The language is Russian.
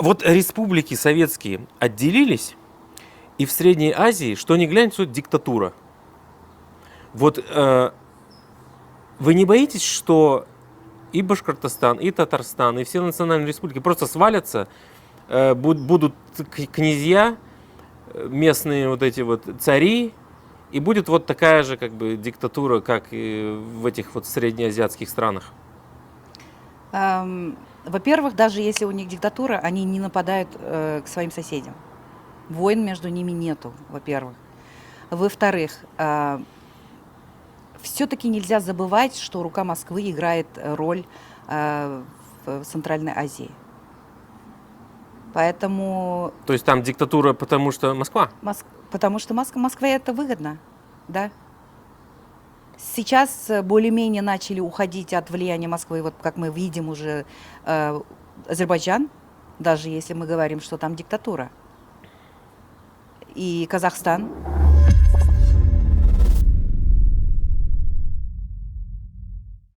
Вот республики советские отделились, и в Средней Азии, что ни глянь, все диктатура. Вот вы не боитесь, что и Башкортостан, и Татарстан, и все национальные республики просто свалятся, будут князья, местные вот эти вот цари, и будет вот такая же как бы диктатура, как и в этих вот среднеазиатских странах? Во-первых, даже если у них диктатура, они не нападают к своим соседям. Войн между ними нету, во-первых. Во-вторых, все-таки нельзя забывать, что рука Москвы играет роль в Центральной Азии. Поэтому, То есть там диктатура, потому что Москва? потому что Москве это выгодно, да. Сейчас более-менее начали уходить от влияния Москвы, вот как мы видим уже Азербайджан, даже если мы говорим, что там диктатура, и Казахстан.